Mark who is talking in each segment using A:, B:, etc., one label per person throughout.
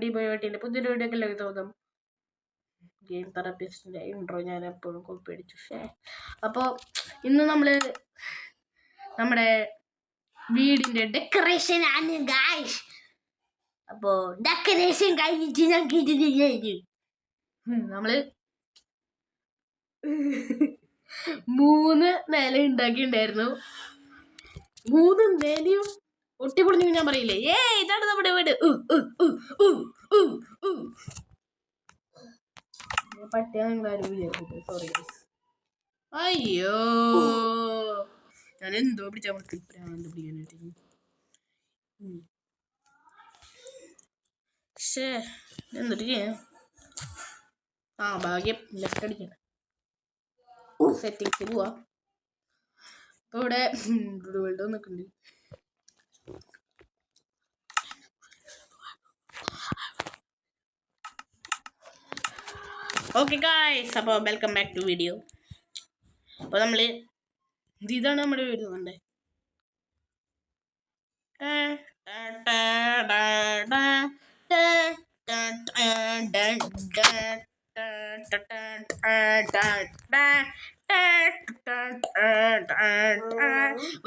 A: ഡിബോട്ടിൻ്റെ പുതിയൊരു വീഡിയോ ഒക്കെ തോന്നും. ഗെയിം തെറാപ്പിസ്റ്റിൻ്റെ ഇൻട്രോ ഞാൻ എപ്പോഴും കോപ്പി അടിച്ചു. അപ്പോൾ ഇന്ന് നമ്മൾ നമ്മുടെ വീടിൻ്റെ ഡെക്കറേഷൻ ആണ് ഗായ്സ്. അപ്പോൾ ഡെക്കറേഷൻ കഴിഞ്ഞിട്ട് ഞങ്ങൾക്ക് ഇത് നമ്മൾ 3 നില ഉണ്ടാക്കിയിട്ടുണ്ടായിരുന്നു. 3 നിലയും ഒട്ടിപ്പൊളിഞ്ഞു ഞാൻ പറയില്ലേ. ഇതാണ് നമ്മുടെ വീട്. പട്ടിയാണെങ്കിലും വിചാരിച്ചു. സോറി. അയ്യോ ഞാൻ എന്തോ പിടിച്ചാൽ പ്രാന്ത് പിടിക്കാനായിട്ട്. പക്ഷേ എന്നിട്ട് ചെയ്യാം. ഭാഗ്യം ലെഫ്റ്റ് അടിക്കണം. സെറ്റിങ്സ് പോവാ. അപ്പോൾ ഇവിടെ വേൾഡ് നിൽക്കുന്നുണ്ട്. ഓക്കെ ഗായ്സ്, അപ്പോൾ വെൽക്കം ബാക്ക് ടു വീഡിയോ. അപ്പോൾ നമ്മൾ ഇതാണ് നമ്മുടെ വീഡിയോ കണ്ടേ.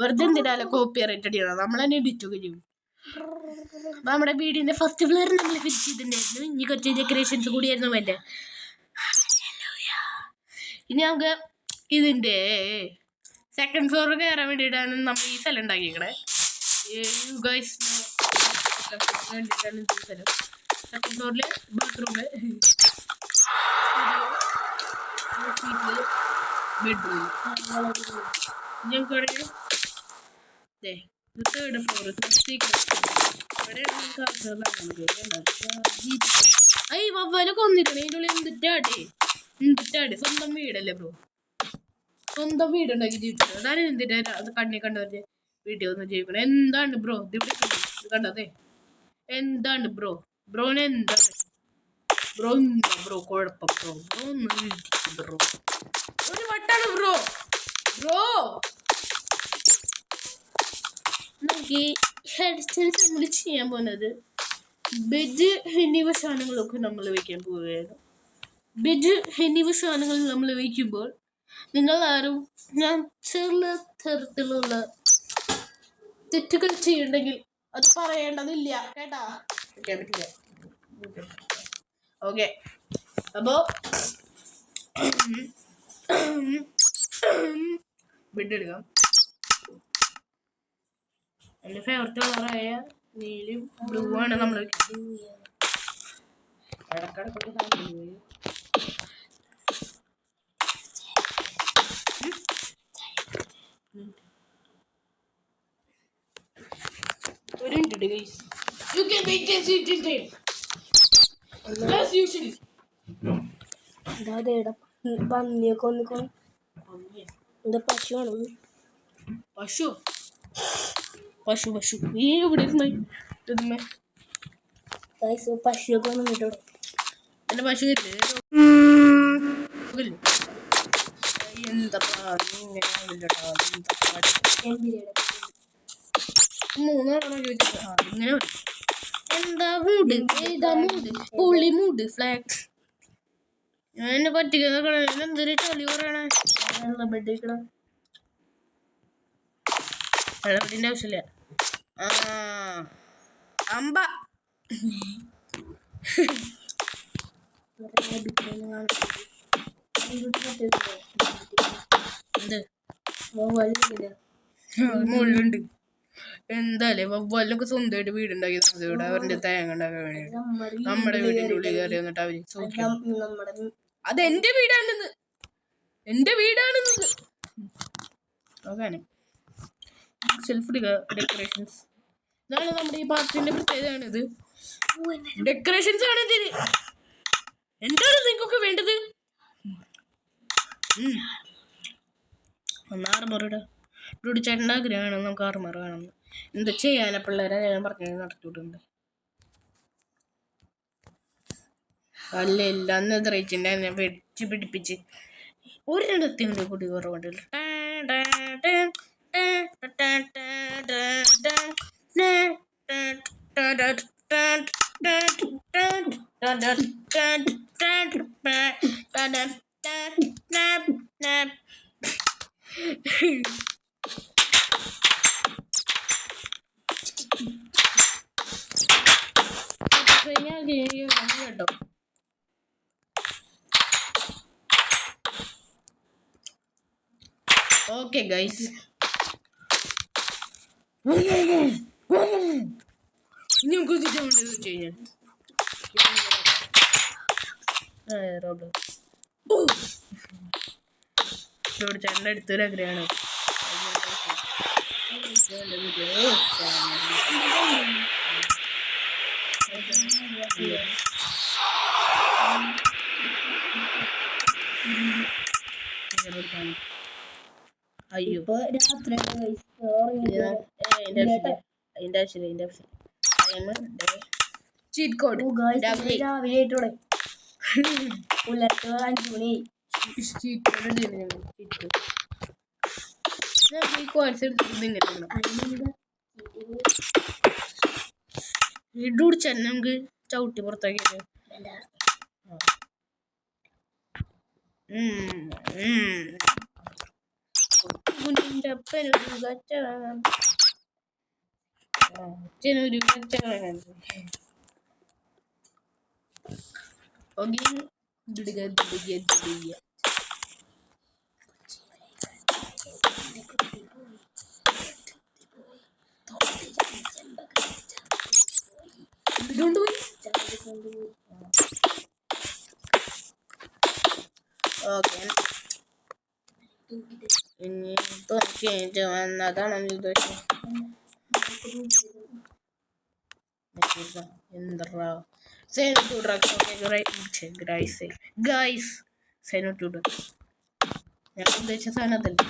A: വെറുതെ എന്തിനാലോ കോപ്പി റൈറ്റ് അടിക്കണം. നമ്മൾ തന്നെ എഡിറ്റൊക്കെ ചെയ്യും. അപ്പോൾ നമ്മുടെ വീടിൻ്റെ ഫസ്റ്റ് ഫ്ലോർ നമ്മൾ ഫിക്സ് ചെയ്തിട്ടുണ്ടായിരുന്നു. ഇനി കുറച്ച് ഡെക്കറേഷൻസ് കൂടിയായിരുന്നു വേണ്ടേ. ഇനി നമുക്ക് ഇതിൻ്റെ സെക്കൻഡ് ഫ്ലോർ കയറാൻ വേണ്ടിയിട്ടാണ് നമ്മൾ ഈ സ്ഥലം ഉണ്ടാക്കിയേക്കണേ. വേണ്ടിയിട്ടാണ് ഈ സ്ഥലം. സെക്കൻഡ് ഫ്ലോറിൽ ബാത്റൂമ്, ബെഡ്റൂം. ഞങ്ങൾക്ക് വേണമെങ്കിൽ തേർഡ് ഫ്ലോർ വവ്വാലൊക്കെ വന്നിരിക്കണേ. ഇതിൻ്റെ ഉള്ളിൽ എന്തിട്ടാടേ സ്വന്തം വീടല്ലേ ബ്രോ. സ്വന്തം വീടുണ്ടാക്കി ജീവിച്ചത്. അതാണ് എന്തിൻ്റെ അത് കണ്ണി കണ്ടവരുടെ വീഡിയോ ഒന്നും ജീവിക്കണം. എന്താണ് ബ്രോ ഇത് കണ്ടതേ? എന്താണ് ബ്രോന് എന്താണ് ബ്രോ കുഴപ്പം? ബ്രോ ഒരു വട്ടാണ് ബ്രോ നമുക്ക് നമ്മൾ ചെയ്യാൻ പോകുന്നത് ബെഡ് എന്നിവ സാധനങ്ങളൊക്കെ നമ്മൾ വയ്ക്കാൻ പോവുകയാണ്. ബെഡ് എന്നിവ സാധനങ്ങൾ നമ്മൾ വയ്ക്കുമ്പോൾ നിങ്ങൾ ആരും ഞാൻ ചെറിയ തരത്തിലുള്ള തെറ്റുകൾ ചെയ്യുന്നുണ്ടെങ്കിൽ അത് പറയേണ്ടതില്ല കേട്ടാ. വെക്കാൻ പറ്റില്ല. ഓക്കെ, അപ്പോൾ ബെഡ് എടുക്കാം. എൻ്റെ ഫേവററ്റ് കളറായ നീലും ബ്ലൂ ആണ് നമ്മൾ ഇടക്കിടക്കൊക്കെ താല്പര്യം. ഒരു minute guys. You can make this in as usually.
B: പന്നിയൊക്കെ വന്നിക്കോളും. എന്താ പശുവാണോ?
A: പശു നീ ഇവിടെ
B: പശുവൊക്കെ വന്നിട്ടോ.
A: എൻ്റെ പശു എന്താ ഇങ്ങനെ എന്താ മൂഡ് പുള്ളി മൂഡ് ഫ്ലാഗ് എന്നെ പറ്റിക്കുന്ന എന്തൊരു ചളി പറയണേ. ബെഡിക്കണം വെള്ളത്തിൻ്റെ ആവശ്യമില്ല. അമ്പ മുള്ളുണ്ട്. എന്തായാലേ വവ്വാലൊക്കെ സ്വന്തമായിട്ട് വീടുണ്ടാക്കിയത് ഇവിടെ അവരുടെ തേങ്ങ ഉണ്ടാക്കാൻ വേണ്ടി നമ്മുടെ വീടിൻ്റെ ഉള്ളിൽ കയറി വന്നിട്ട് അവര് അത് എൻ്റെ വീടാണെന്ന് നോക്കാന് സെൽഫ് ഡെക്കറേഷൻസ്. ഇതാണ് നമ്മുടെ ഈ പാർട്ടിന്റെ പ്രത്യേകതയാണിത്. ഡെക്കറേഷൻസ് ആണ് ഇതിന്. എന്താണ് നിങ്ങൾക്കൊക്കെ വേണ്ടത്? ആർമറിടാ ഇവിടെ ചേട്ടൻ്റെ ആഗ്രഹമാണ് നമുക്ക് ആർമർ വേണം. എന്താ ചെയ്യാനാ പിള്ളേരെ ഞാൻ പറഞ്ഞത് നടത്തിയിട്ടുണ്ട്. അല്ല എല്ലാം റേറ്റിൻ്റെ ഞാൻ വെച്ച് പിടിപ്പിച്ച് ഒരിടത്തിൻ്റെ കൂടി കുറവുണ്ടല്ലോ. കേട്ടോ. ഓക്കെ ഗൈസ്, നമുക്ക് വെച്ച് കഴിഞ്ഞാൽ ചേട്ടൻ്റെ അടുത്തൊരു ആഗ്രഹമാണ്. അയ്യോ
B: ഇപ്പൊ രാത്രി
A: അതിന്റെ ആവശ്യമില്ല. ചീറ്റ് കോഡ്
B: രാവിലെ ആയിട്ടോടെ പുലർച്ചെ 5 മണി.
A: ഈ കോഴ്സ് എടുത്തിട്ട് ഇങ്ങനെ ഇടുടിച്ച നമുക്ക് ചവിട്ടി പുറത്താക്കിയത്. അച്ഛനൊരു കച്ചവടം. ഓക്കെ, ഇനി തോന്നിച്ച് വന്നതാണ് ഉദ്ദേശം. എന്താ ഞാൻ ഉദ്ദേശിച്ച സാധനത്തല്ലേ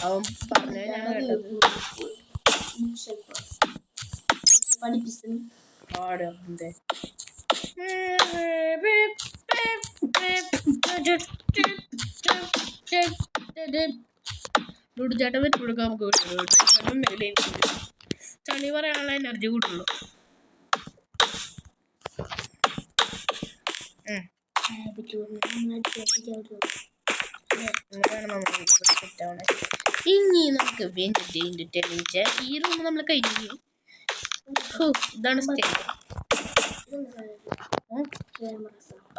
A: അവൻ പറഞ്ഞു. ഞാൻ കേട്ടത് പാടുണ്ട്. ചേട്ടൻ വെച്ച് കൊടുക്കാൻ നമുക്ക് ചളി പറയാനുള്ള എനർജി കൂട്ടുള്ളൂ. ഇനി നമുക്ക് ഈ റൂം നമ്മൾ കഴിഞ്ഞു. ഇതാണ് സ്റ്റേജ്.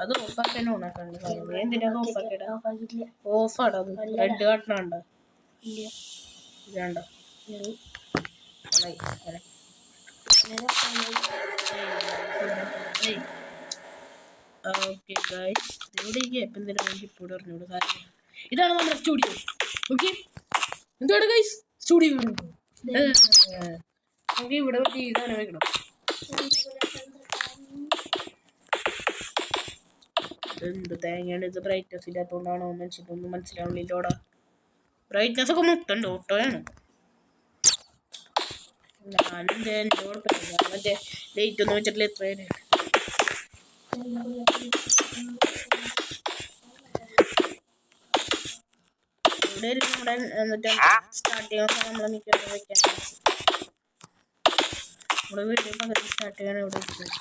A: അത് ഓഫാക്കാൻ ഓണാക്കണ്ട. എന്തിനാ ഓഫാക്കിട? ഓഫാടോ റെഡ് കാട്ടണുണ്ടോ? ഇതാണ്ടോ? ഓക്കെ ഗൈസ്, ഇവിടെ ഇപ്പോൾ അറിഞ്ഞൂടെ കാര്യം. ഇതാണ് നമ്മുടെ സ്റ്റുഡിയോ. ഓക്കെ, എന്താണ് ഗൈസ് സ്റ്റുഡിയോ? നമുക്ക് ഇവിടെ ഇതാണ് വെക്കണം. എന്ത് തേങ്ങയാണ് ഇത്? ബ്രൈറ്റ്നസ് ഇല്ലാത്തതുകൊണ്ടാണോ മനുഷ്യനൊന്നും മനസ്സിലാവുന്നില്ലോടാ. ബ്രൈറ്റ്നസ് ഒക്കെ മുട്ടുണ്ട് ഓട്ടോയാണ്. ഞാനെന്ത് എൻ്റെ കുഴപ്പമില്ല. ഞാൻ മറ്റേ ലൈറ്റ് ഒന്നും വെച്ചിട്ടില്ല. എത്രയാണ് ഇവിടെ നമ്മുടെ എന്നിട്ട് സ്റ്റാർട്ട് ചെയ്യാൻ നമ്മളെ മിക്കവാറും വെക്കാൻ നമ്മുടെ വീഡിയോ പകുതി സ്റ്റാർട്ട് ചെയ്യാൻ ഇവിടെ വെക്കുന്നത്.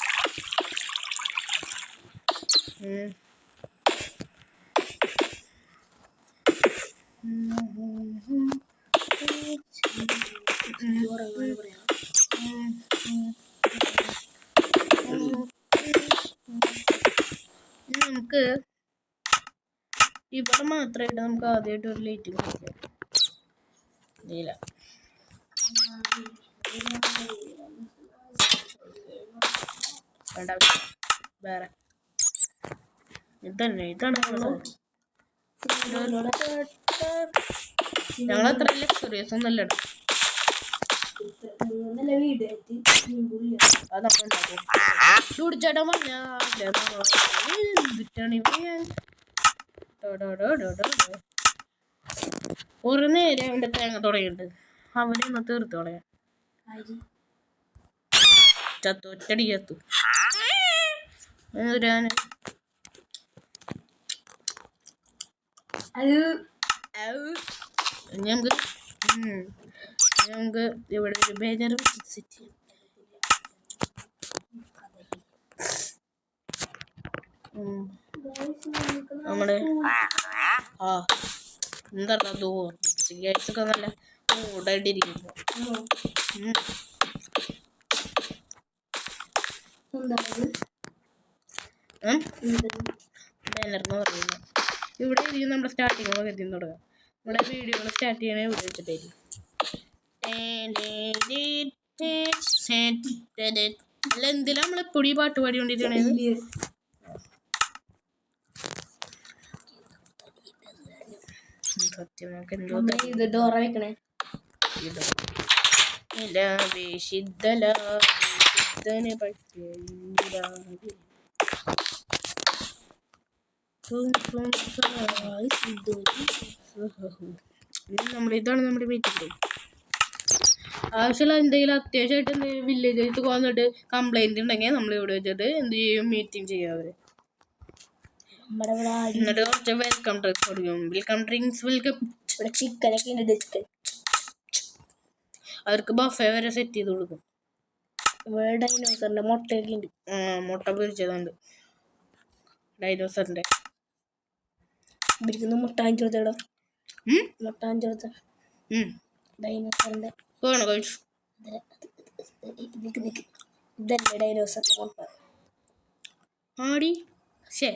A: നമുക്ക് ഇവിടെ മാത്രമായിട്ട് നമുക്ക് ആദ്യമായിട്ട് ഒരു ലൈറ്റ് കൊടുക്കാം. നീല വേറെ ഇതന്നെ. ഇതാണ് ഞങ്ങളത്ര ലക്സറിയസ് ഒന്നല്ല. അതൊക്കെ ഉണ്ടാക്കും. ചൂടിച്ചേട്ടൻ പറഞ്ഞ ഒരു നേരം അവൻ്റെ തേങ്ങ തുടങ്ങിയിട്ട് അവനെ ഒന്ന് തീർത്ത് കളയാൻ. ചത്തു, ഒറ്റടി ചത്തു. ഞങ്ങൾക്ക് ഇവിടെ ഒരു ബാനർ സെറ്റ് ചെയ്യാം. നമ്മുടെ എന്താ ഗൈസൊക്കെ നല്ല മൂടായിട്ടിരിക്കുന്നു. ബാനർന്ന് പറയുന്നത് ഇവിടെ ഇരിക്കും. നമ്മുടെ സ്റ്റാർട്ടിങ് എത്തിന്ന് തുടങ്ങാം. നമ്മുടെ വീഡിയോകൾ സ്റ്റാർട്ട് ചെയ്യണേ ഇവിടെ വെച്ചിട്ടായിരിക്കും. അല്ല എന്തിനാ നമ്മളെപ്പോഴും ഈ പാട്ട് പാടിക്കൊണ്ടിരിക്കണത്? സത്യം നമുക്ക് എന്തോ
B: വെക്കണേ
A: ഇതാണ് നമ്മുടെ മീറ്റിംഗ്. ആവശ്യമുള്ള എന്തെങ്കിലും അത്യാവശ്യമായിട്ട് എന്തെങ്കിലും വില്ലേജ് വന്നിട്ട് കംപ്ലൈന്റ് ഉണ്ടെങ്കിൽ നമ്മൾ ഇവിടെ വെച്ചിട്ട് എന്ത് ചെയ്യും, മീറ്റിംഗ് ചെയ്യും അവര്. എന്നിട്ട് കുറച്ച് വെൽക്കം ഡ്രിങ്ക്സ് കൊടുക്കും. വെൽക്കം ഡ്രിങ്ക്സ്
B: ചിക്കനൊക്കെ ഉണ്ട്.
A: അവർക്ക് ബഫേ വരെ സെറ്റ് ചെയ്ത് കൊടുക്കും.
B: ഇവിടെ ഡൈനോസറിന്റെ മുട്ടയൊക്കെ ഉണ്ട്.
A: മുട്ട പൊരിച്ചതുണ്ട് ഡൈനോസറിന്റെ.
B: ഇവർക്കൊന്ന് മുട്ട വാങ്ങിച്ചു കൊടുത്തോ. മുട്ട വാങ്ങിച്ചു കൊടുത്ത ഡൈനോസറിന്റെ ഇതല്ലേ ഡൈനോസറിന്റെ മുട്ട.
A: ആടി ശേ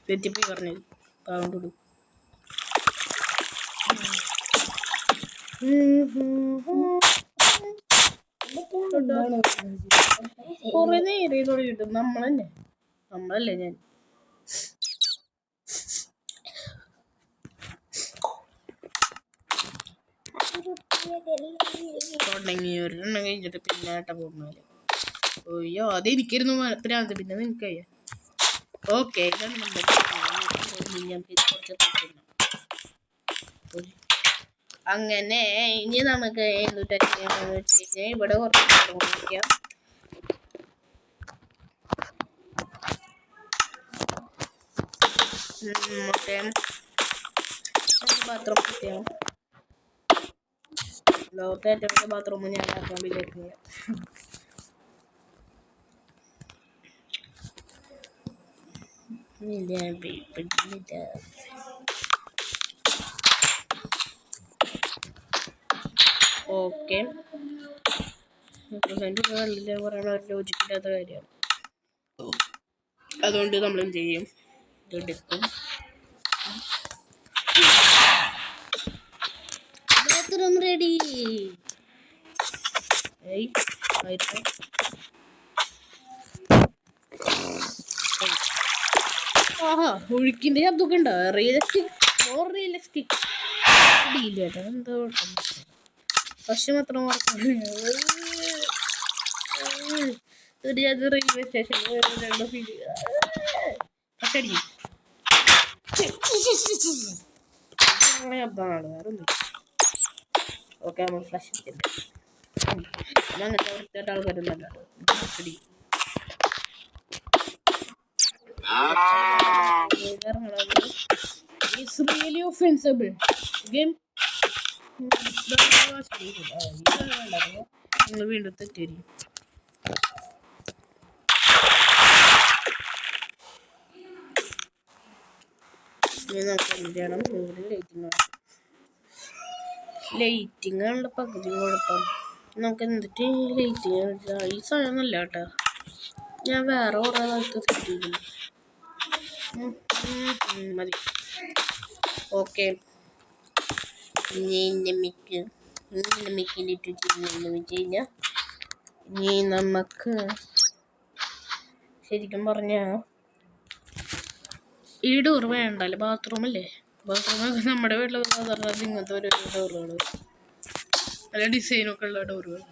A: തെറ്റിപ്പോയി പറഞ്ഞത്. പാവണ്ടോട് കൊറേ നേരം ഇതോടെ കിട്ടും. നമ്മളല്ലേ ഞാൻ തുടങ്ങി ഒരെണ്ണം കഴിഞ്ഞിട്ട് പിന്നെ ആട്ട പോകുന്നാല് അയ്യോ അതെനിക്കിരുന്നു പ്രാന്ത്. പിന്നെ നിനക്കയ്യ ഓക്കെ. അങ്ങനെ ഇനി നമുക്ക് എന്തുട്ടാ ചെയ്യാന്ന് വെച്ച് കഴിഞ്ഞാൽ ഇവിടെ കുറച്ച് വയ്ക്കാം. ബാത്റൂം ചെയ്യാം. ലോകത്തെ ഏറ്റവും വലിയ ബാത്റൂം ഞാൻ ബാത്റൂമിലേക്ക്. ഓക്കെ കണ്ടില്ല പറയണ ഒരു ലോജിക്കില്ലാത്ത കാര്യമാണ്. അതുകൊണ്ട് നമ്മൾ എന്ത് ചെയ്യും, ഇതെടുക്കും. Bathroom ready. ആഹാ ഒഴുക്കിന്റെ ശബ്ദമൊക്കെ ഉണ്ടോ? റിയലിസ്റ്റിക് എന്തോ പക്ഷെ മാത്രം റെയിൽവേ സ്റ്റേഷനിൽ ശബ്ദമാണ് വേറൊന്നും. ഓക്കെ നമ്മൾ ഫ്ലഷ് അങ്ങനത്തെ വൃത്തിയായിട്ട് ആൾക്കാരൊന്നല്ല. It's really offensible. Game വീണ്ടും തെറ്റേരി. ലൈറ്റിങ്ങാണുള്ള പകുതി കുഴപ്പം. നമുക്ക് എന്നിട്ട് ലൈറ്റിങ് ഈ സാധനമല്ല കേട്ടോ, ഞാൻ വേറെ കുറേ കാലത്ത് തെറ്റിയിരുന്നു. മതി ഓക്കെ. ഇനി നമുക്ക് ശരിക്കും പറഞ്ഞ ഈ ഡോർ വേണ്ടല്ലോ, ബാത്റൂമല്ലേ. ബാത്റൂമൊക്കെ നമ്മുടെ വീട്ടിലൊക്കെ സാധാരണ ഇങ്ങനത്തെ ഒരു ഡോറുകൾ, നല്ല ഡിസൈനൊക്കെ ഉള്ള ഡോറുകൾ.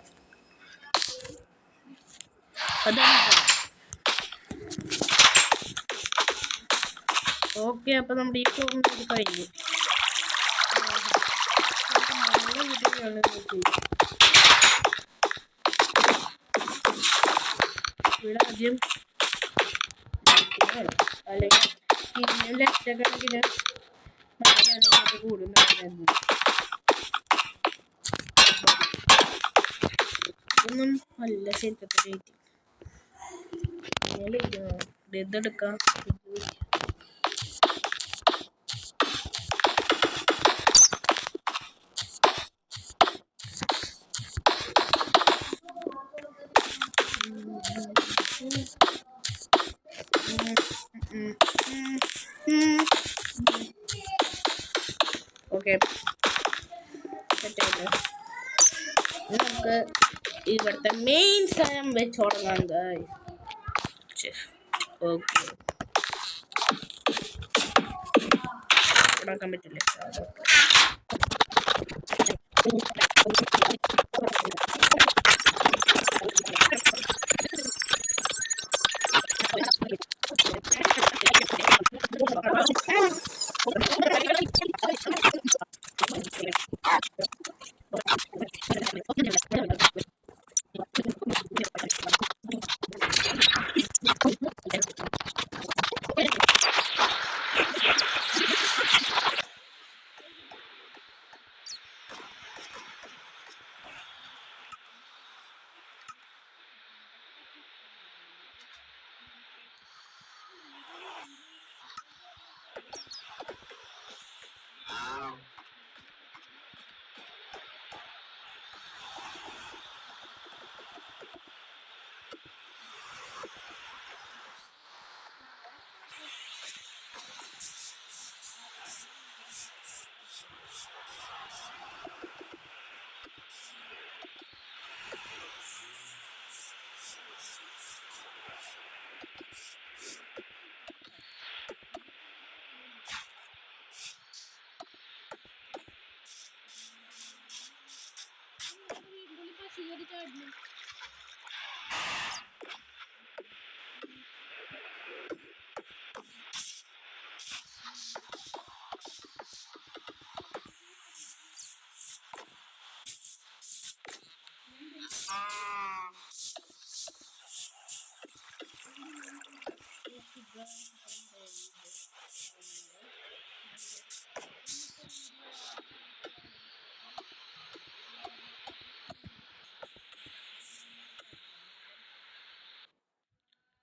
A: അതാണ് ഓക്കെ. അപ്പം നമ്മുടെ ഈ ഫ്ലോറിന് കഴിഞ്ഞു. ഇവിടെ ആദ്യം അല്ലെങ്കിൽ ലക്ഷക്കണക്കിന് കൂടും. ഇതൊന്നും അല്ല ശരിക്കത്തെ ലൈറ്റ്. ഇതെടുക്കാം. ഓക്കെ, നമുക്ക് ഇവിടുത്തെ മെയിൻ സാധനം വെച്ച് തുടങ്ങാം. ഓക്കെ, ഉണ്ടാക്കാൻ പറ്റില്ലേ?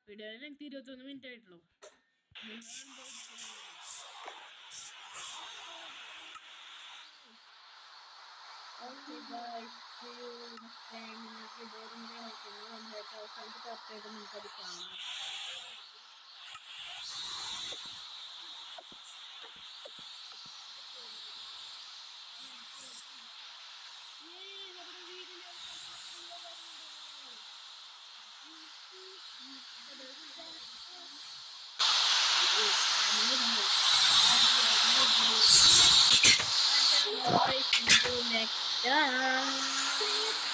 A: വീഡിയോയിൽ എനിക്ക് 21 മിനിറ്റ് ആയിട്ടുള്ളൂ. Okay guys, see you next time. നിങ്ങൾക്ക് ഇതുവരെ നന്നായിട്ട് അവസാനത്തെ പാർട്ടായിട്ട് നിങ്ങൾക്കത് കാണാം. Next time.